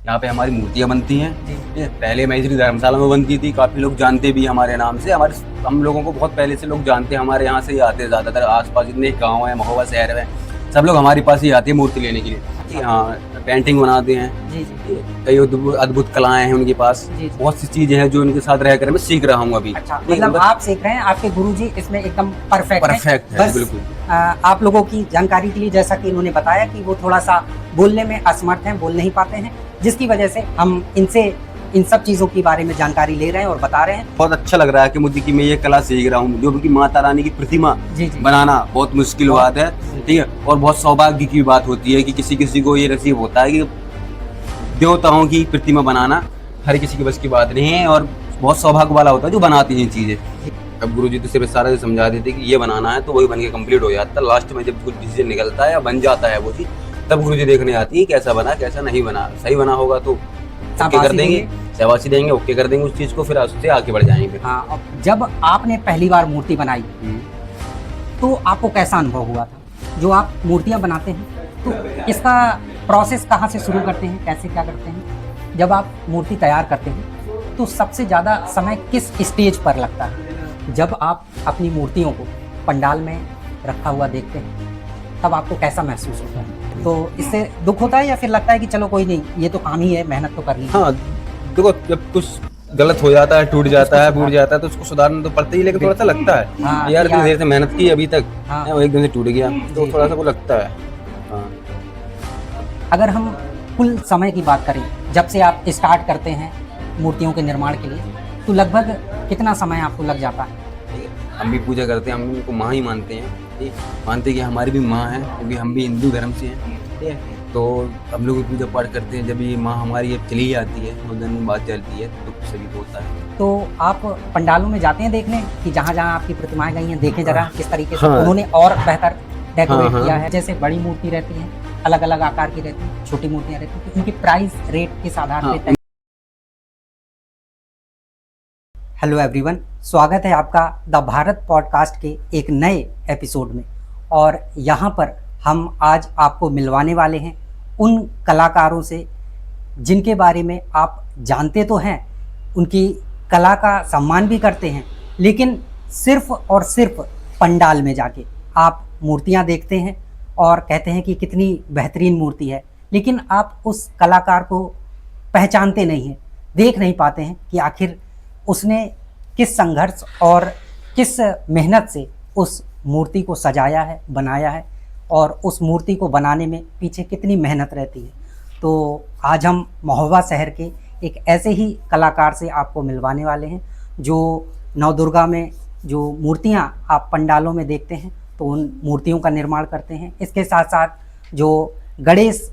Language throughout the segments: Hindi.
यहाँ पे हमारी मूर्तियाँ बनती हैं। ये पहले मैत्री धर्मशाला में बनती थी, काफ़ी लोग जानते भी हमारे नाम से। हम लोगों को बहुत पहले से लोग जानते हैं, हमारे यहाँ से ही आते हैं ज़्यादातर। आसपास जितने गाँव हैं, महोबा शहर में, सब लोग हमारे पास ही आते हैं मूर्ति लेने के लिए। हाँ, पेंटिंग बनाते हैं, कई अद्भुत कलाएं हैं उनके पास। बहुत सी चीजें हैं जो उनके साथ रहकर मैं सीख रहा हूँ अभी। अच्छा, मतलब आप सीख रहे हैं, आपके गुरुजी इसमें एकदम परफेक्ट है। बिल्कुल। आप लोगों की जानकारी के लिए, जैसा कि इन्होंने बताया कि वो थोड़ा सा बोलने में असमर्थ हैं, बोल नहीं पाते हैं, जिसकी वजह से हम इनसे इन सब चीज़ों के बारे में जानकारी ले रहे हैं और बता रहे हैं। बहुत अच्छा लग रहा है कि मुझे कि मैं ये कला सीख रहा हूँ, जो कि माता रानी की प्रतिमा बनाना बहुत मुश्किल बात है, ठीक है। और बहुत सौभाग्य की बात होती है कि किसी को ये नसीब होता है कि देवताओं की प्रतिमा बनाना हर किसी की बस की बात नहीं है, और बहुत सौभाग्य वाला होता है जो बनाती हैं चीज़ें। अब गुरुजी तो सिर्फ सारा समझा देते कि ये बनाना है तो वही बन के कंप्लीट हो जाता है। लास्ट में जब कुछ डिसीजन निकलता है या बन जाता है वो चीज़, तब गुरुजी देखने आती है कैसा बना कैसा नहीं बना। सही बना होगा तो ओके कर देंगे, शाबाशी देंगे, ओके कर देंगे उस चीज़ को, फिर उससे आगे बढ़ जाएंगे। हाँ, जब आपने पहली बार मूर्ति बनाई तो आपको कैसा अनुभव हुआ था? जो आप मूर्तियाँ बनाते हैं तो इसका प्रोसेस कहाँ से शुरू करते हैं, कैसे क्या करते हैं? जब आप मूर्ति तैयार करते हैं तो सबसे ज़्यादा समय किस स्टेज पर लगता है? जब आप अपनी मूर्तियों को पंडाल में रखा हुआ देखते हैं तब आपको कैसा महसूस होता है? तो इससे दुख होता है या फिर लगता है कि चलो कोई नहीं, ये तो काम ही है, मेहनत तो करनी है? हाँ, देखो जब कुछ गलत हो जाता है, टूट जाता है, फूट जाता है तो उसको सुधारना तो पड़ता ही, लेकिन थोड़ा सा लगता है हाँ, यार इतनी देर से मेहनत की अभी तक, वो एक दिन से टूट गया तो थोड़ा सा वो लगता है। हाँ। अगर हम कुल समय की बात करें, जब से आप स्टार्ट करते हैं मूर्तियों के निर्माण के लिए, तो लगभग कितना समय आपको लग जाता है? हम भी पूजा करते हैं, हम भी उनको माँ ही मानते हैं, मानते हैं कि हमारी भी माँ है, क्योंकि हम भी हिंदू धर्म से हैं, तो हम लोग पूजा पाठ करते हैं। जब ये माँ हमारी अब चली जाती है, 2 दिन बाद चलती है, तो दुख सभी को होता है। तो आप पंडालों में जाते हैं देखने कि जहाँ जहाँ आपकी प्रतिमाएं गई हैं, देखें जरा किस तरीके से उन्होंने और बेहतर डेकोरेट किया है? जैसे बड़ी मूर्ति रहती है, अलग अलग आकार की रहती है, छोटी मूर्तियाँ रहती हैं, तो उनकी प्राइस रेट किस आधार पे? हेलो एवरीवन, स्वागत है आपका द भारत पॉडकास्ट के एक नए एपिसोड में। और यहाँ पर हम आज आपको मिलवाने वाले हैं उन कलाकारों से जिनके बारे में आप जानते तो हैं, उनकी कला का सम्मान भी करते हैं, लेकिन सिर्फ और सिर्फ पंडाल में जाके आप मूर्तियाँ देखते हैं और कहते हैं कि कितनी बेहतरीन मूर्ति है, लेकिन आप उस कलाकार को पहचानते नहीं हैं, देख नहीं पाते हैं कि आखिर उसने किस संघर्ष और किस मेहनत से उस मूर्ति को सजाया है, बनाया है, और उस मूर्ति को बनाने में पीछे कितनी मेहनत रहती है। तो आज हम महोबा शहर के एक ऐसे ही कलाकार से आपको मिलवाने वाले हैं जो नवदुर्गा में जो मूर्तियां आप पंडालों में देखते हैं तो उन मूर्तियों का निर्माण करते हैं। इसके साथ साथ जो गणेश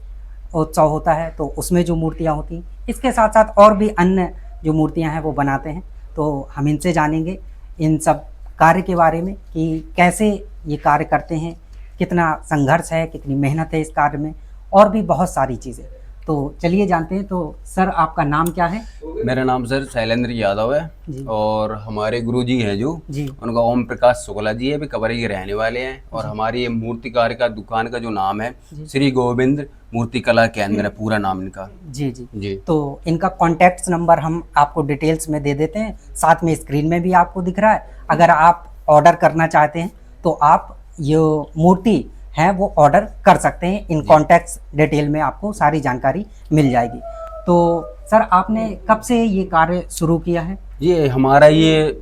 उत्सव होता है तो उसमें जो मूर्तियां होती हैं, इसके साथ साथ और भी अन्य जो मूर्तियां हैं वो बनाते हैं। तो हम इनसे जानेंगे इन सब कार्य के बारे में कि कैसे ये कार्य करते हैं, कितना संघर्ष है, कितनी मेहनत है इस कार्य में, और भी बहुत सारी चीज़ें। तो चलिए जानते हैं। तो सर, आपका नाम क्या है? मेरा नाम सर शैलेंद्र यादव है, और हमारे गुरुजी हैं जो उनका ओम प्रकाश शुक्ला जी है, भी कबरी के रहने वाले हैं। और हमारी ये मूर्तिकार का दुकान का जो नाम है श्री गोविंद मूर्ति कला केंद्र है, पूरा नाम इनका। जी जी जी। तो इनका कॉन्टैक्ट नंबर हम आपको डिटेल्स में दे देते हैं, साथ में स्क्रीन में भी आपको दिख रहा है। अगर आप ऑर्डर करना चाहते हैं तो आप ये मूर्ति है वो ऑर्डर कर सकते हैं। इन कॉन्टैक्ट्स डिटेल में आपको सारी जानकारी मिल जाएगी। तो सर, आपने कब से ये कार्य शुरू किया है? ये हमारा ये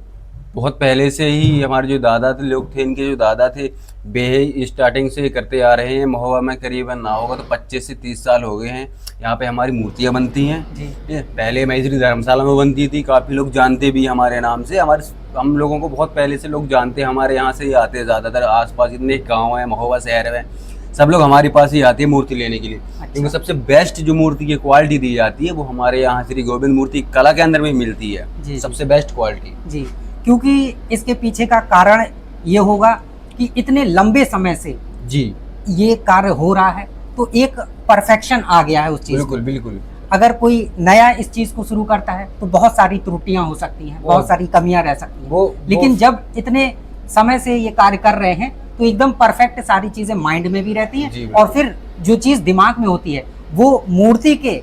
बहुत पहले से ही, हमारे जो दादा थे लोग थे, इनके जो दादा थे वे स्टार्टिंग से करते आ रहे हैं। महोबा में करीबन ना होगा तो 25 से 30 साल हो गए हैं। यहाँ पे हमारी मूर्तियाँ बनती हैं। पहले मैत्री धर्मशाला में बनती थी, काफ़ी लोग जानते भी हमारे नाम से। हम लोगों को बहुत पहले से लोग जानते हैं, हमारे यहाँ से ही आते हैं ज़्यादातर। आसपास जितने गाँव हैं, महोबा शहर में, सब लोग हमारे पास ही आते हैं मूर्ति लेने के लिए। क्योंकि सबसे बेस्ट जो मूर्ति की क्वालिटी दी जाती है वो हमारे यहाँ श्री गोविंद मूर्ति कला के अंदर में मिलती है, सबसे बेस्ट क्वालिटी जी। क्योंकि इसके पीछे का कारण ये होगा कि इतने लंबे समय से जी ये कार्य हो रहा है, तो एक परफेक्शन आ गया है उस चीज। बिल्कुल बिल्कुल। अगर कोई नया इस चीज को शुरू करता है तो बहुत सारी त्रुटियां हो सकती हैं, बहुत सारी कमियां रह सकती हैं, लेकिन जब इतने समय से ये कार्य कर रहे हैं तो एकदम परफेक्ट सारी चीजें माइंड में भी रहती हैं, और फिर जो चीज दिमाग में होती है वो मूर्ति के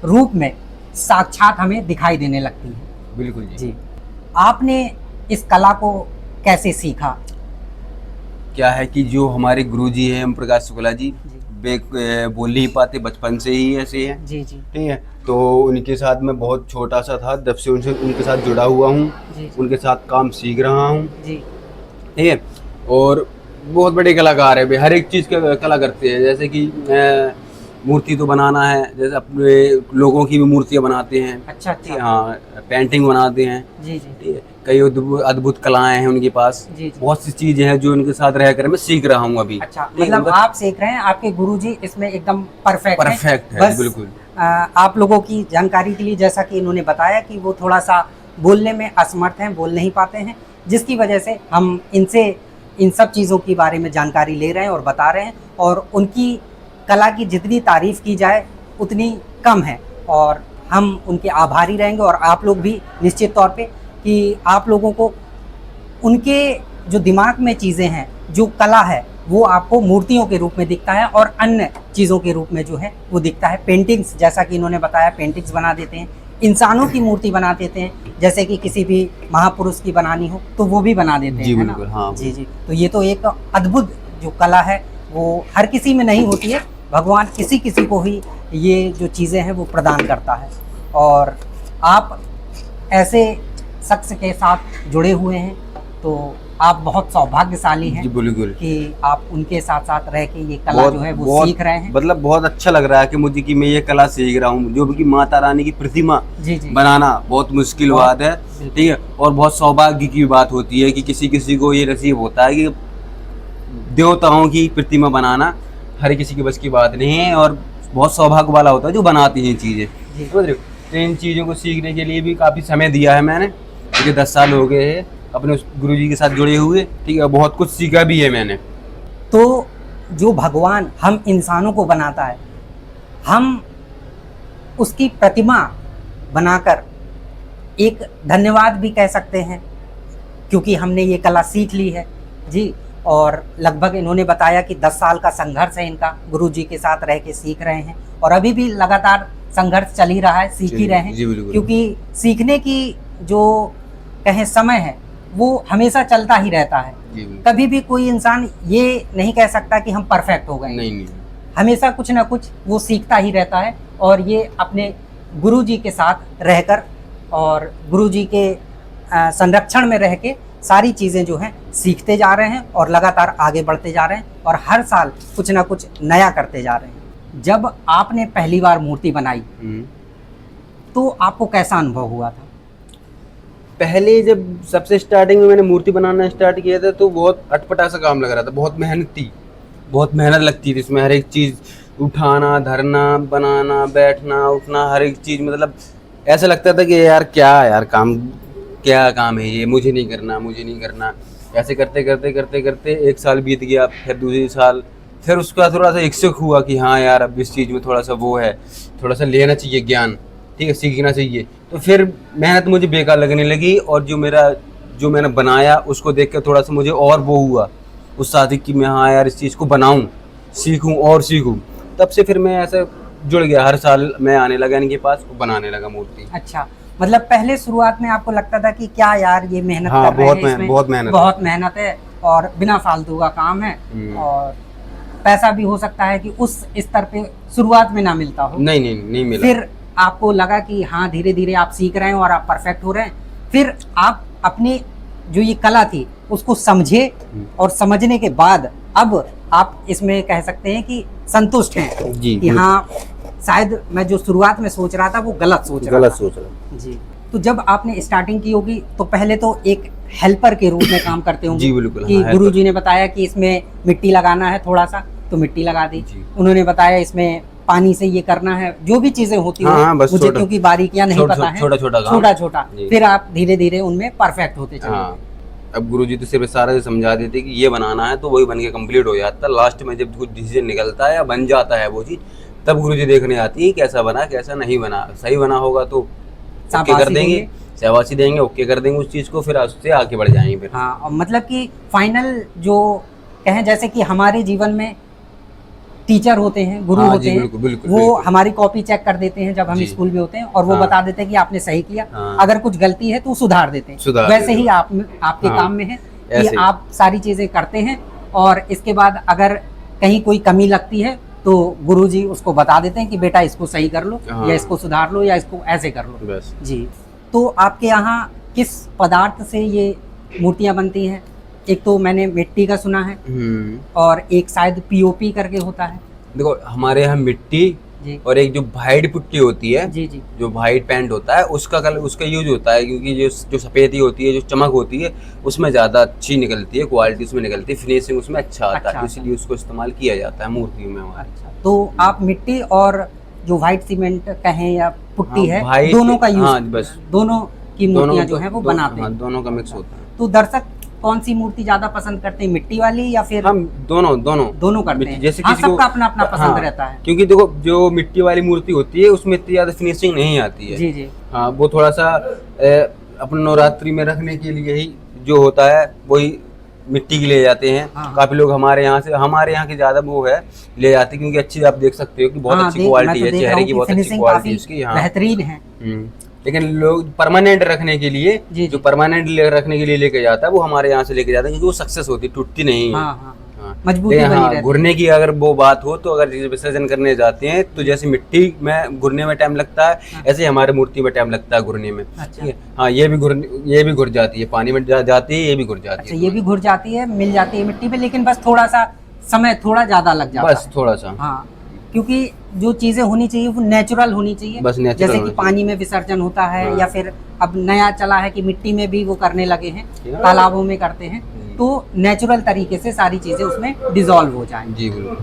रूप में साक्षात हमें दिखाई देने लगती है। बिल्कुल जी। आपने इस कला को कैसे सीखा? क्या है कि जो हमारे गुरुजी हैं ओम प्रकाश शुक्ला जी, वे बोल नहीं पाते, बचपन से ही ऐसे हैं। जी जी। ठीक है, तो उनके साथ मैं बहुत छोटा सा था, जब से उनके साथ जुड़ा हुआ हूँ, उनके साथ काम सीख रहा हूँ जी। ठीक है, और बहुत बड़े कलाकार है वे, हर एक चीज़ का कला करते हैं। जैसे कि मूर्ति तो बनाना है, जैसे अपने लोगों की भी मूर्तियाँ बनाते हैं। अच्छा अच्छा। हाँ, पेंटिंग बनाते हैं जी जी। ठीक है, कई अद्भुत कलाएं हैं उनके पास जी जी। बहुत सी चीजें हैं जो उनके साथ रहकर मैं सीख रहा हूँ अभी। अच्छा, मतलब आप सीख रहे हैं, आपके गुरुजी इसमें एकदम परफेक्ट है। बस बिल्कुल। आप लोगों की जानकारी के लिए, जैसा कि इन्होंने बताया कि वो थोड़ा सा बोलने में असमर्थ हैं, बोल नहीं पाते हैं, जिसकी वजह से हम इनसे इन सब चीज़ों के बारे में जानकारी ले रहे हैं और बता रहे हैं, और उनकी कला की जितनी तारीफ की जाए उतनी कम है, और हम उनके आभारी रहेंगे। और आप लोग भी निश्चित तौर पे कि आप लोगों को उनके जो दिमाग में चीज़ें हैं, जो कला है, वो आपको मूर्तियों के रूप में दिखता है और अन्य चीज़ों के रूप में जो है वो दिखता है। पेंटिंग्स, जैसा कि इन्होंने बताया, पेंटिंग्स बना देते हैं, इंसानों की मूर्ति बना देते हैं, जैसे कि किसी भी महापुरुष की बनानी हो तो वो भी बना देते हैं, है ना? हाँ, जी जी। तो ये तो एक अद्भुत जो कला है वो हर किसी में नहीं होती है, भगवान किसी किसी को ही ये जो चीज़ें हैं वो प्रदान करता है। और आप ऐसे शख्स के साथ जुड़े हुए हैं तो आप बहुत सौभाग्यशाली हैं कि आप उनके साथ साथ रह के ये कला जो है वो सीख रहे हैं। मतलब बहुत अच्छा लग रहा है कि मुझे कि मैं ये कला सीख रहा हूँ, जो कि माता रानी की प्रतिमा जी जी बनाना बहुत मुश्किल बात है। ठीक है, और बहुत सौभाग्य की बात होती है कि किसी किसी को ये नसीब होता है कि देवताओं की प्रतिमा बनाना हर किसी की बस की बात नहीं है, और बहुत सौभाग्य वाला होता है जो बनाती है चीज़ें। समझ रहे हो? तो इन चीज़ों को सीखने के लिए भी काफ़ी समय दिया है मैंने, मुझे 10 साल हो गए हैं अपने गुरुजी के साथ जुड़े हुए। ठीक है, बहुत कुछ सीखा भी है मैंने। तो जो भगवान हम इंसानों को बनाता है, हम उसकी प्रतिमा बनाकर एक धन्यवाद भी कह सकते हैं, क्योंकि हमने ये कला सीख ली है जी। और लगभग इन्होंने बताया कि 10 साल का संघर्ष है इनका, गुरुजी के साथ रह के सीख रहे हैं, और अभी भी लगातार संघर्ष चल ही रहा है, सीख ही रहे हैं, क्योंकि सीखने की जो कहें समय है वो हमेशा चलता ही रहता है। कभी भी कोई इंसान ये नहीं कह सकता कि हम परफेक्ट हो गए, नहीं। हमेशा कुछ ना कुछ वो सीखता ही रहता है, और ये अपने गुरुजी के साथ रहकर और गुरुजी के संरक्षण में रह के सारी चीज़ें जो हैं सीखते जा रहे हैं और लगातार आगे बढ़ते जा रहे हैं, और हर साल कुछ ना कुछ नया करते जा रहे हैं। जब आपने पहली बार मूर्ति बनाई तो आपको कैसा अनुभव हुआ था? पहले जब सबसे स्टार्टिंग में मैंने मूर्ति बनाना स्टार्ट किया था तो बहुत अटपटा सा काम लग रहा था, बहुत मेहनत लगती थी इसमें। हर एक चीज़ उठाना, धरना, बनाना, बैठना, उठना, हर एक चीज़, मतलब ऐसा लगता था कि यार क्या काम है ये, मुझे नहीं करना। ऐसे करते करते 1 साल बीत गया, फिर दूसरे साल, फिर उसका थोड़ा सा इच्छुक हुआ कि हाँ यार अब इस चीज़ में थोड़ा सा वो है, थोड़ा सा लेना चाहिए ज्ञान, ठीक है, सीखना चाहिए। तो फिर मेहनत मुझे बेकार लगने लगी, और जो मैंने बनाया उसको देख कर थोड़ा सा मुझे और वो हुआ उत्साह कि मैं हाँ यार इस चीज़ को बनाऊं, सीखूं। तब से फिर मैं ऐसे जुड़ गया, हर साल मैं आने लगा इनके पास, बनाने लगा मूर्ति। अच्छा, मतलब पहले शुरुआत में आपको लगता था कि क्या यार ये मेहनत कर रहे हैं, इसमें बहुत मेहनत है और बिना फालतू का काम है, और पैसा भी हो सकता है कि उस स्तर पे शुरुआत में ना मिलता हो। नहीं मिला। फिर आपको लगा कि हाँ धीरे धीरे आप सीख रहे हैं और आप परफेक्ट हो रहे हैं, फिर आप अपनी जो ये कला थी उसको समझे, और समझने के बाद अब आप इसमें कह सकते हैं कि संतुष्ट हैं जी, कि हाँ शायद मैं जो शुरुआत में सोच रहा था वो गलत सोच रहा जी। तो जब आपने स्टार्टिंग की होगी तो पहले तो एक हेल्पर के रूप में काम करते होंगे जी, बिल्कुल। कि हाँ, गुरुजी ने बताया कि इसमें मिट्टी लगाना है थोड़ा सा, तो मिट्टी लगा दी। उन्होंने बताया इसमें पानी से ये करना है, जो भी चीजें होती हैं मुझे क्योंकि बारीकियां नहीं पता है, छोटा फिर आप धीरे धीरे उनमें परफेक्ट होते चले। अब गुरुजी तो सिर्फ सारा समझा देते कि ये बनाना है तो वही बन के कंप्लीट हो जाता है। लास्ट में जब कुछ डिसीजन निकलता है या बन जाता है वो चीज, तब गुरुजी देखने आती है कैसा बना कैसा नहीं बना। सही बना होगा तो ओके कर देंगे, शाबाशी देंगे, ओके कर देंगे उस चीज को, फिर उससे आगे बढ़ जाएंगे फिर। हाँ, मतलब कि फाइनल जो कहें, जैसे कि हमारे जीवन में टीचर होते हैं, गुरु हाँ होते जी, हैं, बिल्कुल, बिल्कुल, वो बिल्कुल। हमारी कॉपी चेक कर देते हैं जब हम जी। स्कूल में होते हैं, और वो हाँ। बता देते हैं कि आपने सही किया। हाँ। अगर कुछ गलती है तो सुधार देते हैं। सुधार वैसे देते ही हैं। आपके हाँ, काम में है कि ऐसे ही। आप सारी चीजें करते हैं, और इसके बाद अगर कहीं कोई कमी लगती है तो गुरुजी उसको बता देते हैं कि बेटा इसको सही कर लो, हाँ। या इसको सुधार लो, या इसको ऐसे कर लो। बस। जी। तो आपके यहाँ किस पदार्थ से ये मूर्तियां बनती हैं? एक तो मैंने मिट्टी का सुना है, और एक शायद पीओपी करके होता है। देखो हमारे यहाँ मिट्टी जी और एक जो वाइट पुट्टी होती है, जी जी। जो वाइट पेंट होता है, उसका कलर उसका यूज होता है, क्योंकि जो सफेदी होती है, जो चमक होती है, उसमें ज़्यादा अच्छी निकलती है, क्वालिटी उसमें निकलती है, फिनिशिंग उसमें अच्छा आता अच्छा है, आता इसलिए उसको इस्तेमाल किया जाता है मूर्तियों में हमारे। अच्छा, तो आप मिट्टी और जो व्हाइट सीमेंट कहें या पुट्टी हाँ, है, white- दोनों का यूज, हाँ, बस। दोनों की मूर्तियां जो दो- है वो दो- बनाते हाँ, हैं। दोनों का मिक्स होता है। तो दर्शक कौन सी मूर्ति ज्यादा पसंद करते हैं, मिट्टी वाली या फिर? हम दोनों दोनों दोनों करते मिट्टी- हैं। जैसे हाँ, किसी को सबका अपना अपना पसंद हाँ, रहता है। क्योंकि देखो जो मिट्टी वाली मूर्ति होती है उसमें इतनी ज्यादा फिनिशिंग नहीं आती है। जी जी। हाँ, वो थोड़ा सा अपने नवरात्रि में रखने के लिए ही जो होता है वही मिट्टी की ले जाते हैं। हाँ, हाँ। काफी लोग हमारे यहाँ के ज्यादा वो है ले जाते हैं, क्योंकि अच्छी आप देख सकते हो कि बहुत हाँ, अच्छी मैं क्वालिटी तो है, देख रहा चेहरे हूँ की कि बहुत अच्छी फिनिशिंग क्वालिटी काफी है इसकी। हाँ। बेहतरीन है। लेकिन लोग परमानेंट रखने के लिए जी, जो जी। परमानेंट रखने के लिए लेके जाता है वो हमारे यहाँ से लेके जाता है, क्योंकि वो सक्सेस होती है, टूटती नहीं है। हाँ हाँ, हाँ। मजबूती लेकिन बनी हाँ, रहती है। घुरने की अगर वो बात हो तो अगर विसर्जन करने जाते हैं तो जैसे मिट्टी में घुरने में टाइम लगता है, हाँ। ऐसे ही हमारे मूर्ति में टाइम लगता है घुरने में। अच्छा। ठीक है। हाँ, ये भी घुर जाती है, पानी में जाती है, ये भी घुर जाती अच्छा, है। ये भी घुर जाती है, मिल जाती है मिट्टी पे, लेकिन बस थोड़ा सा समय थोड़ा ज्यादा लग जाता बस है। थोड़ा सा। हाँ, क्योंकि जो चीजें होनी चाहिए वो नेचुरल होनी चाहिए। बस natural जैसे कि होनी पानी में विसर्जन होता है, हाँ। या फिर अब नया चला है कि मिट्टी में भी वो करने लगे हैं, ठीक है। तालाबों में करते हैं, तो नेचुरल तरीके से सारी चीजें उसमें डिसॉल्व हो जाएं। जी बिल्कुल।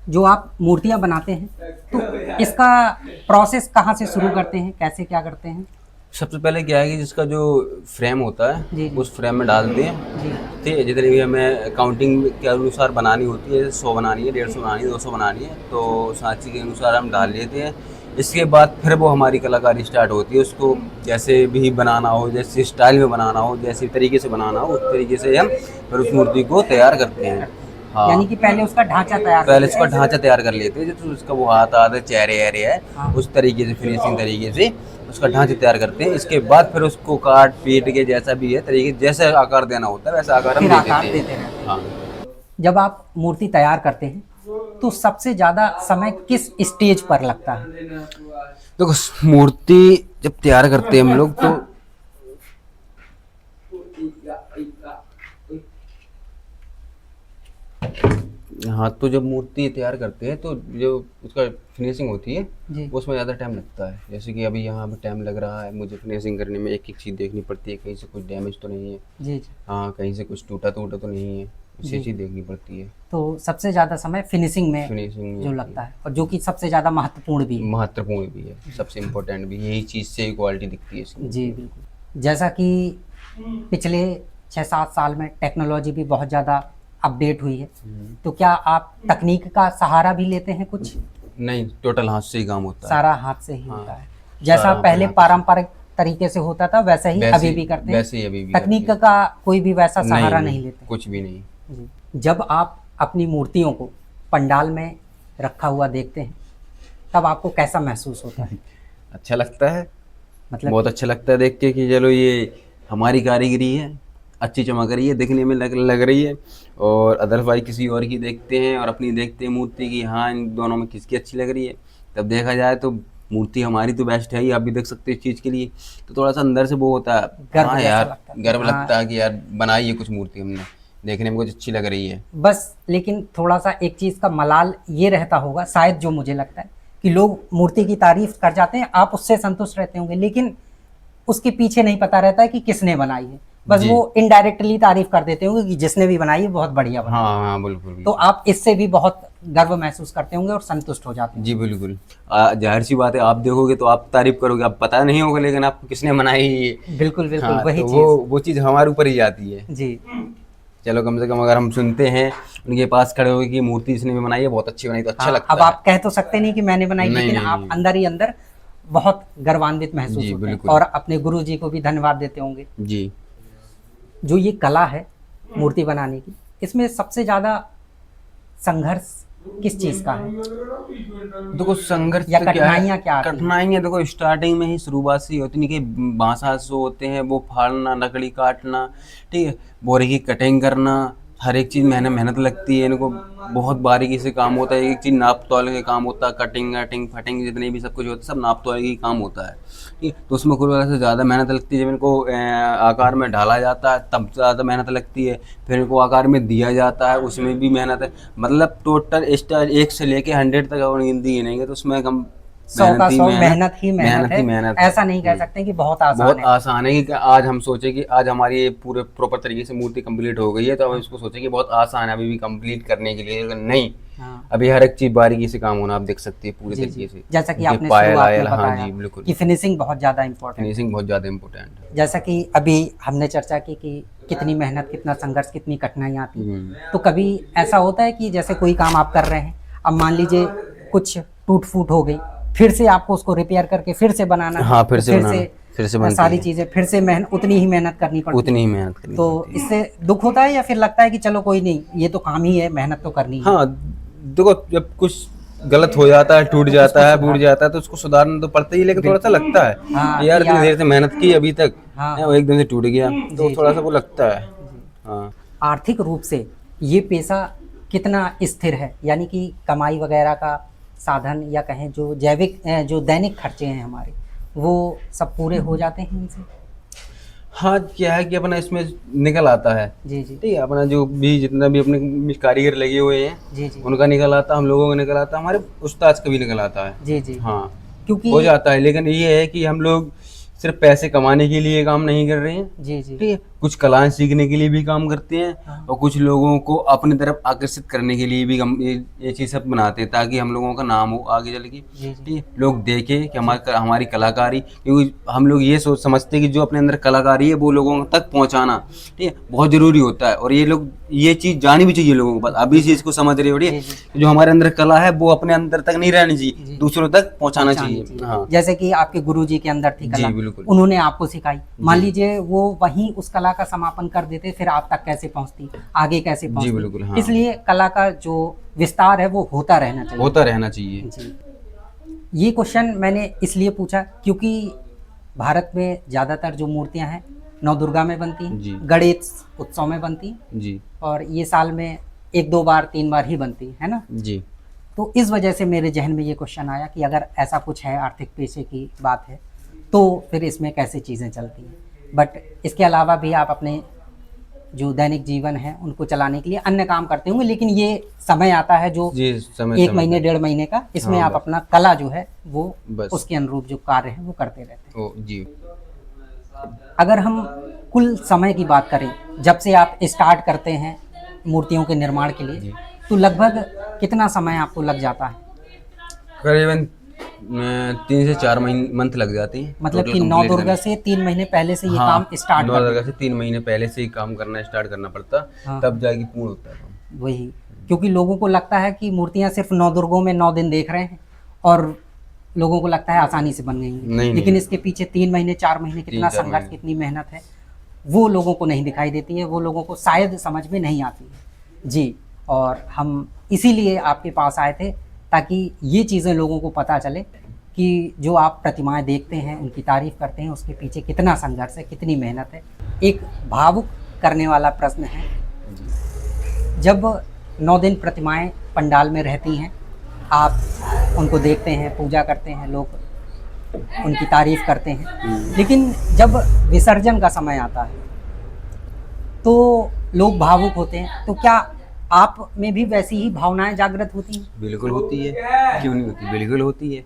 जो आप मूर्तियां बनाते हैं, तो इसका प्रोसेस कहाँ से शुरू करते हैं, कैसे क्या करते हैं? सबसे पहले क्या है कि जिसका जो फ्रेम होता जी, है जी। उस फ्रेम में डालते हैं। जी ठीक है, जितनी भी हमें काउंटिंग के अनुसार बनानी होती है, 100 बनानी है, 150 बनानी है, 200 बनानी है, तो सांची के अनुसार हम डाल लेते हैं। इसके बाद फिर वो हमारी कलाकारी स्टार्ट होती है, उसको जैसे भी बनाना हो, जैसे स्टाइल में बनाना हो, जैसे तरीके से बनाना हो, उस तरीके से हम फिर उस मूर्ति को तैयार करते हैं। हाँ, यानी कि पहले उसका ढांचा तैयार पहले करते इसका हैं। ढांचा तैयार कर लेते हैं, जैसे उसका वो हाथ आधा चेहरे वहरे है, हाँ। उस तरीके से फिनिशिंग तरीके से उसका ढांचा तैयार करते हैं। इसके बाद फिर उसको काट पीट के जैसा भी है तरीके, जैसे आकार देना होता है वैसा आकार हम फिर दे आकार देते देते हैं। रहते हैं। हाँ। जब आप मूर्ति तैयार करते हैं तो सबसे ज्यादा समय किस स्टेज पर लगता है? देखो मूर्ति जब तैयार करते हैं हम लोग तो हाँ, तो जब मूर्ति तैयार करते हैं तो जो उसका फिनिशिंग होती है जी उसमें ज़्यादा टाइम लगता है। जैसे कि अभी यहाँ पे टाइम लग रहा है, मुझे फिनिशिंग करने में एक एक चीज़ देखनी पड़ती है, कहीं से कुछ डैमेज तो नहीं है, जी जी। हाँ कहीं से कुछ टूटा तो नहीं है, जी। उसी चीज़ देखनी पड़ती है। तो सबसे ज्यादा समय फिनिशिंग में फिनिशिंग जो लगता है, और जो कि सबसे ज्यादा महत्वपूर्ण भी है। महत्वपूर्ण भी है, सबसे इम्पोर्टेंट भी, यही चीज़ से ही क्वालिटी दिखती है इसकी। जी बिल्कुल। जैसा कि पिछले 6-7 साल में टेक्नोलॉजी भी बहुत ज़्यादा अपडेट हुई है, तो क्या आप तकनीक का सहारा भी लेते हैं कुछ? नहीं, टोटल हाथ से ही काम होता है। सारा हाथ से ही हाँ। होता है। जैसा सारा पहले हाथ से। पारंपरिक तरीके से होता था वैसा ही वैसे अभी ही- भी करते हैं। वैसे ही अभी भी तकनीक करते का कोई भी वैसा हैं। सहारा नहीं लेते। कुछ भी नहीं। जी। जब आप अपनी मूर्तियों को पंडाल में रखा हुआ देखते हैं तब आपको कैसा महसूस होता है? अच्छा लगता है, मतलब बहुत अच्छा लगता है देख के कि चलो ये हमारी कारीगरी है, अच्छी चमक रही है, दिखने में लग रही है। और अदरवाइज किसी और की देखते हैं और अपनी देखते हैं मूर्ति की, हाँ इन दोनों में किसकी अच्छी लग रही है, तब देखा जाए तो मूर्ति हमारी तो बेस्ट है ही, आप भी देख सकते हो इस चीज़ के लिए। तो थोड़ा सा अंदर से वो होता है, गर्व हाँ जैसा यार लगता है। गर्व हाँ। लगता है कि यार बनाई है कुछ मूर्ति हमने, देखने में कुछ अच्छी लग रही है। बस, लेकिन थोड़ा सा एक चीज़ का मलाल ये रहता होगा शायद, जो मुझे लगता है कि लोग मूर्ति की तारीफ कर जाते हैं, आप उससे संतुष्ट रहते होंगे, लेकिन उसके पीछे नहीं पता रहता है कि किसने बनाई है। बस जी। वो इनडायरेक्टली तारीफ कर देते होंगे कि जिसने भी बनाई है बहुत बढ़िया बनाई। हाँ हाँ बिल्कुल। तो आप इससे भी बहुत गर्व महसूस करते होंगे और संतुष्ट हो जाते हैं। जी बिल्कुल। जाहिर सी बात है, आप देखोगे तो आप तारीफ करोगे, आप पता नहीं होगा लेकिन आपको किसने बनाई है। बिल्कुल बिल्कुल, हाँ, वही तो चीज़। वो चीज़ हमारे ऊपर ही आती है। जी चलो कम से कम अगर हम सुनते हैं उनके पास खड़े होकर कि मूर्ति इसने भी बनाई है, बहुत अच्छी बनाई, तो अच्छा हाँ, लगता अब है। आप कह तो सकते नहीं कि मैंने बनाई, नहीं, लेकिन नहीं, आप नहीं। अंदर ही अंदर बहुत गर्वान्वित महसूस जी, होते हैं बिल्कुल। और अपने गुरु जी को भी धन्यवाद देते होंगे। जी। जो ये कला है मूर्ति बनाने की, इसमें सबसे ज़्यादा संघर्ष किस चीज का है? देखो संघर्ष या तो क्या है, कठिनाइयाँ क्या आती हैं? कठिनाइयाँ देखो स्टार्टिंग में ही शुरुआत से ही होती नहीं कि बांस जो होते हैं वो फाड़ना, लकड़ी काटना, ठीक है, बोरे की कटिंग करना, हर एक चीज़ मेहनत लगती है इनको, बहुत बारीकी से काम होता है, एक चीज़ नाप तौल के काम होता है, कटिंग कटिंग फटिंग जितने भी सब कुछ होता है सब नाप तौल के काम होता है, ठीक है। तो उसमें कुल वजह से ज़्यादा मेहनत लगती है, जब इनको आकार में ढाला जाता है तब ज़्यादा मेहनत लगती है, फिर इनको आकार में दिया जाता है उसमें भी मेहनत है, मतलब टोटल स्टार 1 से लेके 100 तक अगर गिनती गिनेंगे तो उसमें कम 100 का 100 मेहनत ही मेहनत है। मेहनत ऐसा नहीं कह सकते कि बहुत आसान बहुत है। आसान है कि आज हम सोचे कि आज हमारी ये पूरे प्रॉपर तरीके से मूर्ति कंप्लीट हो गई है तो हम इसको सोचे कि बहुत आसान है अभी भी कंप्लीट करने के लिए, लेकिन नहीं, हाँ। अभी हर एक चीज बारीकी से काम होना आप देख सकते हैं पूरे जी, तरीके से, जैसा कि उनके आपने पायल शुरुआत में आयल, हाँ बताया जी बिल्कुल, कि फिनिशिंग बहुत ज़्यादा इम्पोर्टेंट है। फिनिशिंग बहुत ज़्यादा इम्पोर्टेंट है। जैसा कि अभी हमने चर्चा की कि कितनी मेहनत, कितना संघर्ष, कितनी कठिनाइयाँ आती हैं। तो कभी ऐसा होता है कि जैसे कोई काम आप कर रहे हैं, अब मान लीजिए कुछ टूट फूट हो गई, फिर से आपको उसको रिपेयर करके फिर से बनाना है, हाँ, फिर तो से बनाना, फिर से बनती सारी है। चीज़ें फिर से उतनी ही मेहनत करनी पड़ती उतनी है। ही मेहनत करनी तो पड़ती है। इससे दुख होता है या फिर लगता है कि चलो कोई नहीं, ये तो काम ही है, मेहनत तो करनी है? हाँ देखो, जब कुछ गलत हो जाता है, टूट जाता है, फूट जाता है तो उसको सुधारना तो पड़ता ही है, लेकिन थोड़ा सा लगता है हाँ, कि यार कि इतनी देर से मेहनत की अभी तक, हाँ, वो एकदम से टूट गया तो जी, थोड़ा जी। सा वो लगता है। हाँ आर्थिक रूप से ये पेशा कितना स्थिर है, यानी कि कमाई वगैरह का साधन या कहें जो जो दैनिक खर्चे हैं हमारे, वो सब पूरे हो जाते हैं इनसे? हाँ, क्या है कि अपना इसमें निकल आता है, जी, जी, ठीक है, अपना जो भी जितना भी अपने कारीगर लगे हुए हैं जी, जी, उनका निकल आता, हम लोगों का निकल आता, हमारे उस्ताद का भी निकल आता है। जी, जी। हाँ क्योंकि हो जाता है, लेकिन ये है कि हम लोग सिर्फ पैसे कमाने के लिए काम नहीं कर रहे हैं, जी, जी, ठीक है, कुछ कलाएं सीखने के लिए भी काम करते हैं हाँ। और कुछ लोगों को अपनी तरफ आकर्षित करने के लिए भी हम ये चीज़ सब बनाते हैं ताकि हम लोगों का नाम हो आगे चल के, जी, जी, ठीक है, लोग देखें कि हमारी कलाकारी, क्योंकि हम लोग ये सोच समझते हैं कि जो अपने अंदर कलाकारी है वो लोगों तक पहुंचाना, ठीक है, बहुत ज़रूरी होता है, और ये लोग ये चीज़ जानी भी चाहिए लोगों को, बस अभी इस चीज़ को समझ रहे हो, ठीक है, जी, जी। कि जो हमारे अंदर कला है वो अपने अंदर तक नहीं रहनी चाहिए, दूसरों तक पहुंचाना चाहिए। हाँ जैसे कि आपके गुरुजी के अंदर थी कला, जी बिल्कुल, उन्होंने आपको सिखाई, मान लीजिए वो वहीं उस कला का समापन कर देते, फिर आप तक कैसे पहुंचती, आगे कैसे जी पहुंचती? बिल्कुल, हाँ इसलिए कला का जो विस्तार है वो होता रहना चाहिए। होता रहना चाहिए। जी, ये क्वेश्चन मैंने इसलिए पूछा क्योंकि भारत में ज़्यादातर जो मूर्तियां हैं नौ दुर्गा में बनती जी। हैं, गणेश उत्सव में बनती हैं, जी और ये साल में 1-2 बार 3 बार ही बनती है ना? जी तो इस वजह से मेरे जहन में ये क्वेश्चन आया कि अगर ऐसा कुछ है, आर्थिक पेशे की बात है, तो फिर इसमें कैसे चीज़ें चलती हैं। बट इसके अलावा भी आप अपने जो दैनिक जीवन है उनको चलाने के लिए अन्य काम करते होंगे, लेकिन ये समय आता है जो जी समय 1 महीने 1.5 महीने का, इसमें हाँ, आप बस। अपना कला जो है वो बस। उसके अनुरूप जो कार्य है वो करते रहते हैं। ओ जी अगर हम कुल समय की बात करें, जब से आप स्टार्ट करते हैं मूर्तियों के निर्माण के लिए, तो लगभग कितना समय आपको लग जाता है? करीबन 3 से 4 मंथ लग जाते हैं मतलब total कि नौ complete दुर्गा करने। से 3 महीने पहले से ये हाँ, काम स्टार्ट 9 कर दुर्गा से 3 महीने पहले से ही काम करना स्टार्ट करना पड़ता, हाँ। तब जाके पूर्ण होता है काम। वही, क्योंकि लोगों को लगता है कि मूर्तियां सिर्फ 9 दुर्गों में 9 दिन देख रहे हैं और लोगों को लगता है आसानी से बन गई हैं। नहीं, लेकिन नहीं। इसके पीछे 3 महीने 4 महीने कितना 3-4 संघर्ष, महीने। कितनी मेहनत है, वो लोगों को नहीं दिखाई देती है, वो लोगों को शायद समझ में नहीं आती है। जी, और हम इसीलिए आपके पास आए थे ताकि ये चीज़ें लोगों को पता चले कि जो आप प्रतिमाएं देखते हैं, उनकी तारीफ करते हैं, उसके पीछे कितना संघर्ष है, कितनी मेहनत है। एक भावुक करने वाला प्रश्न है, जब 9 दिन प्रतिमाएं पंडाल में रहती हैं, आप उनको देखते हैं, पूजा करते हैं, लोग उनकी तारीफ करते हैं, लेकिन जब विसर्जन का समय आता है तो लोग भावुक होते हैं, तो क्या आप में भी वैसी ही भावनाएं जागृत होती हैं? बिल्कुल होती है, क्यों नहीं होती, बिल्कुल होती है।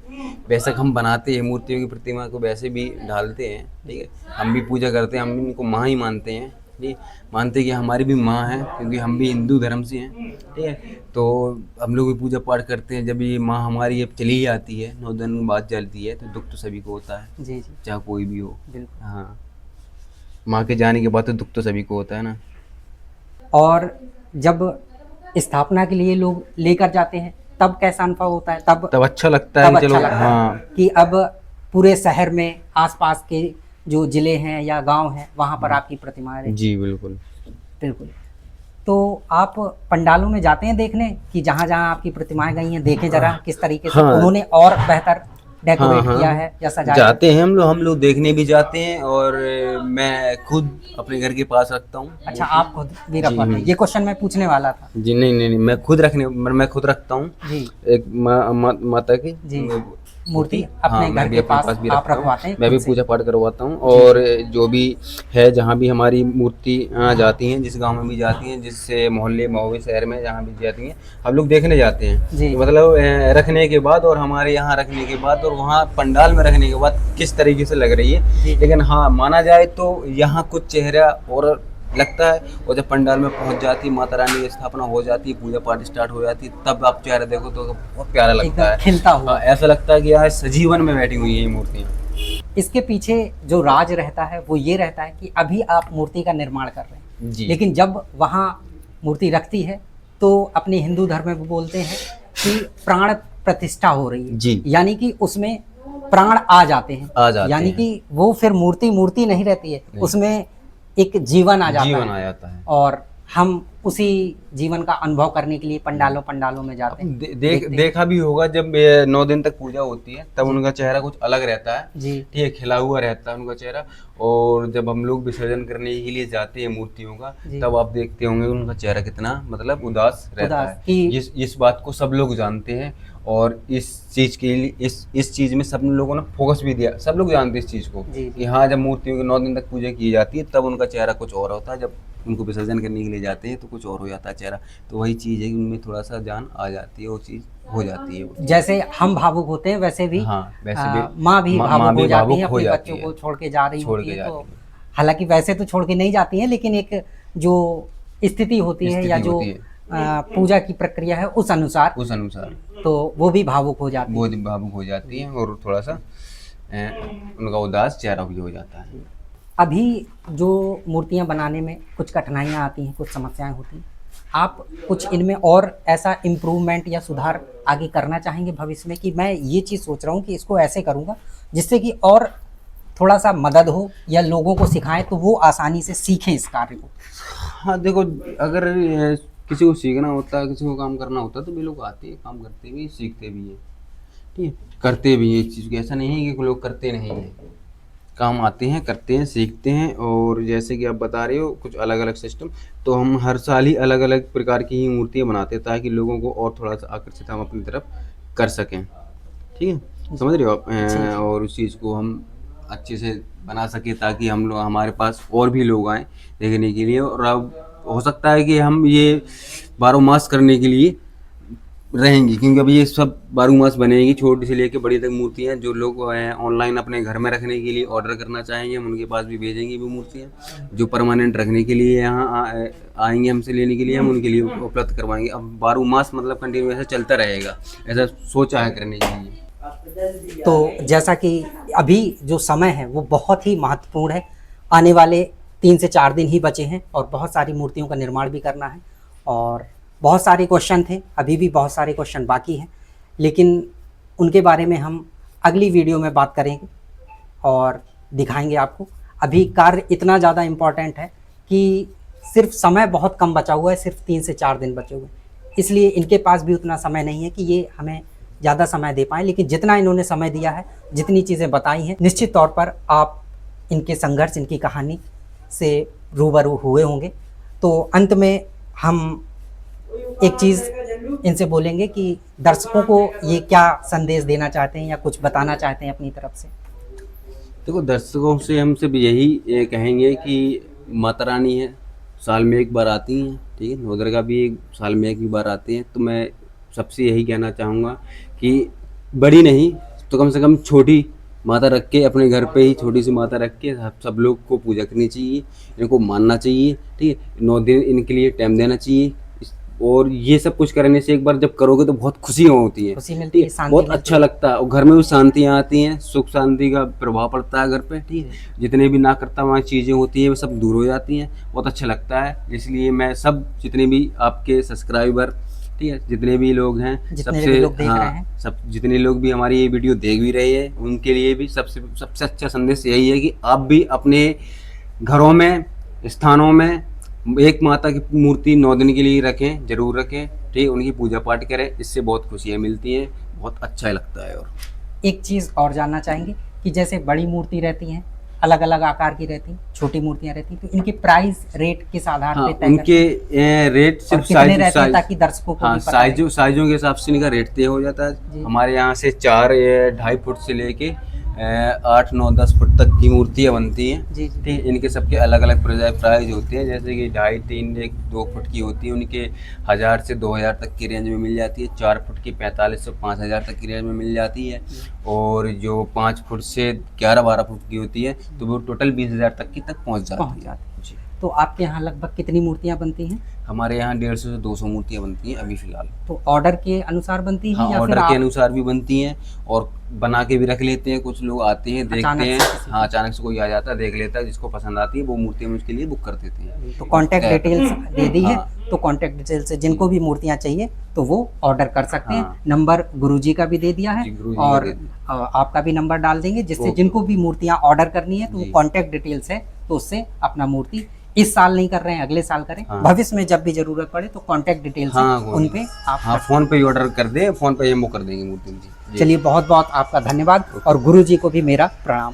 बेशक हम बनाते हैं मूर्तियों की प्रतिमा को, वैसे भी ढालते हैं, ठीक है, हम भी पूजा करते हैं, हम भी इनको माँ ही मानते हैं, ठीक है, मानते हैं कि हमारी भी माँ है, क्योंकि हम भी हिंदू धर्म से हैं, ठीक है, तो हम लोग भी पूजा पाठ करते हैं। जब ये माँ हमारी अब चली जाती है, 9 दिन बाद चलती है, तो दुख तो सभी को होता है, जी, जी, चाहे कोई भी हो। बिल्कुल। हाँ, माँ के जाने के बाद तो दुख तो सभी को होता है ना। और जब स्थापना के लिए लोग लेकर जाते हैं, तब कैसा अनुभव होता है? तब अच्छा लगता है तब कि अच्छा चलो, लगता है हाँ कि अब पूरे शहर में आसपास के जो जिले हैं या गांव हैं, वहां पर आपकी प्रतिमाएं रही। जी बिल्कुल। बिल्कुल। तो आप पंडालों में जाते हैं देखने कि जहाँ जहाँ आपकी प्रतिमाएं गई हैं, देखें जरा किस तरीके से हाँ। उन्होंने और बेहतर डेकोरेट हाँ, किया है या सजाया है? जाते हैं हम लोग देखने भी जाते हैं, और मैं खुद अपने घर के पास रखता हूँ। अच्छा, आप खुद भी रखवाते हैं? ये क्वेश्चन मैं पूछने वाला था जी नहीं, मैं खुद रखता हूँ जी। एक माता की जी, मूर्ति अपने हाँ, मैं घर भी के अपने पास भी आप रखता हूँ। रखवाते हैं मैं भी खुद से? पूजा पाठ करवाता हूँ, और जो भी है, जहाँ भी हमारी मूर्ति जाती हैं, जिस गांव में भी जाती हैं, जिस मोहल्ले महोबे शहर में जहाँ भी जाती हैं, हम लोग देखने जाते हैं। जी। तो मतलब रखने के बाद और हमारे यहाँ रखने के बाद और वहाँ पंडाल में रखने के बाद किस तरीके से लग रही जी। है। लेकिन हाँ, माना जाए तो यहाँ कुछ चेहरा और लगता है, और जब पंडाल में पहुंच जाती है, माता रानी की स्थापना हो जाती है, पूजा पाठ स्टार्ट हो जाती है, तब आप चेहरा देखो तो बहुत प्यारा लगता एकदम है, खिलता हुआ। हाँ, ऐसा लगता है कि यार सजीवन में बैठी हुई है ये मूर्तियाँ। इसके पीछे जो राज रहता है वो ये रहता है कि अभी आप मूर्ति का निर्माण कर रहे हैं, जी। लेकिन जब वहाँ मूर्ति रखती है तो अपने हिंदू धर्म में वो बोलते हैं कि प्राण प्रतिष्ठा हो रही है जी। यानी कि उसमें प्राण आ जाते हैं, यानी कि वो फिर मूर्ति नहीं रहती है, उसमें एक जीवन आ जाता है और हम उसी जीवन का अनुभव करने के लिए पंडालों में जाते हैं। देखा भी होगा, जब 9 दिन तक पूजा होती है तब उनका चेहरा कुछ अलग रहता है जी। ठीक है, खिला हुआ रहता है उनका चेहरा। और जब हम लोग विसर्जन करने के लिए जाते हैं मूर्तियों का, तब आप देखते होंगे उनका चेहरा कितना मतलब उदास रहता है। इस बात को सब लोग जानते हैं, और इस चीज के लिए इस चीज में सब लोगों ने फोकस भी दिया। सब लोग जानते हैं इस चीज को कि हाँ, जब मूर्तियों की 9 दिन तक पूजा की जाती है तब उनका चेहरा कुछ और होता है, जब उनको विसर्जन करने के लिए जाते हैं तो कुछ और हो जाता है चेहरा। तो वही चीज है कि उनमें थोड़ा सा जान आ जाती है, वो चीज हो जाती है। जैसे हम भावुक होते हैं वैसे भी हाँ, वैसे भी माँ भी भावुक हो जाती है, अपने जाती बच्चों है, को छोड़ के जा रही होती है। तो है। हालांकि वैसे तो छोड़ के नहीं जाती है, लेकिन एक जो स्थिति होती है या जो पूजा की प्रक्रिया है उस अनुसार तो वो भी भावुक हो जाती है, और थोड़ा सा उनका उदास चेहरा भी हो जाता है। अभी जो मूर्तियां बनाने में कुछ कठिनाइयां आती हैं, कुछ समस्याएं होती हैं, आप कुछ इनमें और ऐसा इम्प्रूवमेंट या सुधार आगे करना चाहेंगे भविष्य में कि मैं ये चीज़ सोच रहा हूँ कि इसको ऐसे करूँगा जिससे कि और थोड़ा सा मदद हो या लोगों को सिखाएं तो वो आसानी से सीखें इस कार्य को? हाँ देखो, अगर किसी को सीखना होता है, किसी को काम करना होता है, तो भी लोग आते हैं, काम करते भी, सीखते भी हैं, ठीक है, करते भी हैं इस चीज़ को। ऐसा नहीं है कि लोग करते नहीं हैं, काम आते हैं, करते हैं, सीखते हैं। और जैसे कि आप बता रहे हो कुछ अलग अलग सिस्टम, तो हम हर साल ही अलग अलग प्रकार की ही मूर्तियाँ बनाते हैं ताकि लोगों को और थोड़ा सा आकर्षित हम अपनी तरफ कर सकें, ठीक है, समझ रहे हो आप। और उस चीज़ को हम अच्छे से बना सके ताकि हम लोग, हमारे पास और भी लोग आएँ देखने के लिए। और अब हो सकता है कि हम ये 12 मास करने के लिए रहेंगी, क्योंकि अब ये सब 12 मास बनेगी, छोटी से लेके बड़ी तक मूर्तियाँ। जो लोग ऑनलाइन अपने घर में रखने के लिए ऑर्डर करना चाहेंगे, हम उनके पास भी भेजेंगे वो मूर्तियाँ। जो परमानेंट रखने के लिए यहाँ आएंगे हमसे लेने के लिए, हम उनके लिए उपलब्ध करवाएंगे। अब 12 मास मतलब कंटिन्यू ऐसा चलता रहेगा, ऐसा सोचा है करने के लिए। तो जैसा कि अभी जो समय है वो बहुत ही महत्वपूर्ण है, आने वाले 3 से 4 दिन ही बचे हैं और बहुत सारी मूर्तियों का निर्माण भी करना है, और बहुत सारे क्वेश्चन थे, अभी भी बहुत सारे क्वेश्चन बाकी हैं, लेकिन उनके बारे में हम अगली वीडियो में बात करेंगे और दिखाएंगे आपको। अभी कार्य इतना ज़्यादा इम्पॉर्टेंट है कि सिर्फ समय बहुत कम बचा हुआ है, सिर्फ 3 से 4 दिन बचे हुए हैं, इसलिए इनके पास भी उतना समय नहीं है कि ये हमें ज़्यादा समय दे पाएँ। लेकिन जितना इन्होंने समय दिया है, जितनी चीज़ें बताई हैं, निश्चित तौर पर आप इनके संघर्ष, इनकी कहानी से रूबरू हुए होंगे। तो अंत में हम एक चीज़ इनसे बोलेंगे कि दर्शकों को ये क्या संदेश देना चाहते हैं या कुछ बताना चाहते हैं अपनी तरफ से? देखो, दर्शकों से हम सिर्फ यही कहेंगे कि माता रानी है, साल में एक बार आती हैं, ठीक है, नवदुर्गा भी एक साल में एक ही बार आती हैं। तो मैं सबसे यही कहना चाहूँगा कि बड़ी नहीं तो कम से कम छोटी माता रख के, अपने घर पे ही छोटी सी माता रख के सब लोग को पूजा करनी चाहिए, इनको मानना चाहिए, ठीक है, 9 दिन इनके लिए टाइम देना चाहिए। और ये सब कुछ करने से एक बार जब करोगे तो बहुत खुशियाँ होती हैं, खुशी मिलती है, बहुत अच्छा लगता है, और घर में भी शांतियाँ आती हैं, सुख शांति का प्रभाव पड़ता है घर पे, ठीक है। जितने भी ना करता वहाँ चीज़ें होती हैं वो सब दूर हो जाती हैं, बहुत अच्छा लगता है। इसलिए मैं सब जितने भी आपके सब्सक्राइबर, ठीक है, जितने भी लोग हैं, सबसे सब जितने लोग भी हमारी ये वीडियो देख भी रहे हैं, उनके लिए भी सबसे अच्छा संदेश यही है कि आप भी अपने घरों में, स्थानों में एक माता की मूर्ति 9 दिन के लिए रखें, जरूर रखें, ठीक है, उनकी पूजा पाठ करें, इससे बहुत खुशियाँ मिलती हैं, बहुत अच्छा लगता है। और एक चीज़ और जानना चाहेंगे कि जैसे बड़ी मूर्ति रहती हैं, अलग अलग आकार की रहती हैं, छोटी मूर्तियां रहती हैं, तो इनके प्राइस रेट किस आधार हाँ, पे तय उनके रेट और सिर्फ कितने रहते हैं साइज, ताकि दर्शकों को हाँ, भी पता रहे? साइजों के हिसाब से इनका रेट तय हो जाता जी। है। हमारे यहाँ से 4 2.5 फुट से लेके 8 9 10 फुट तक की मूर्तियाँ बनती हैं। जी जी। ठीक, इनके सबके अलग अलग प्राइस होते हैं, जैसे कि 2.5 3 1 2 फुट की होती है, उनके 1000 से 2000 तक की रेंज में मिल जाती है। 4 फुट की 45 से 5000 तक की रेंज में मिल जाती है। और जो 5 फुट से 11 12 फुट की होती है तो वो टोटल 20,000 तक की तक पहुँच जाती है। जी। तो आपके यहाँ लगभग कितनी मूर्तियाँ बनती हैं? हमारे यहाँ 150 से 200 मूर्तियाँ बनती हैं अभी फिलहाल। तो ऑर्डर के अनुसार बनती हैं हाँ, या फिर ऑर्डर के आप अनुसार भी बनती हैं और बना के भी रख लेते हैं। कुछ लोग आते हैं, देखते अचानक हैं, से किसी हाँ, अचानक से कोई आ जाता है, देख लेता है, जिसको पसंद आती है वो मूर्ति हम उसके लिए बुक कर देते हैं। तो कांटेक्ट डिटेल्स दे दी है, हाँ। तो कांटेक्ट डिटेल्स से जिनको भी मूर्तियाँ चाहिए तो वो ऑर्डर कर सकते हैं। हाँ। नंबर गुरुजी का भी दे दिया है जी, गुरुजी का और दे दिया। आपका भी नंबर डाल देंगे, जिससे ओके। जिनको भी मूर्तियाँ ऑर्डर करनी है तो वो जी। कांटेक्ट डिटेल्स है, तो उससे अपना मूर्ति इस साल नहीं कर रहे हैं, अगले साल करें, हाँ। भविष्य में जब भी जरूरत पड़े तो कांटेक्ट डिटेल्स हाँ, है, उन पे आप हाँ, फ़ोन पे ही ऑर्डर कर दें, फ़ोन पे ही हम बुक कर देंगे मूर्ति। जी। चलिए, बहुत बहुत आपका धन्यवाद और गुरुजी को भी मेरा प्रणाम।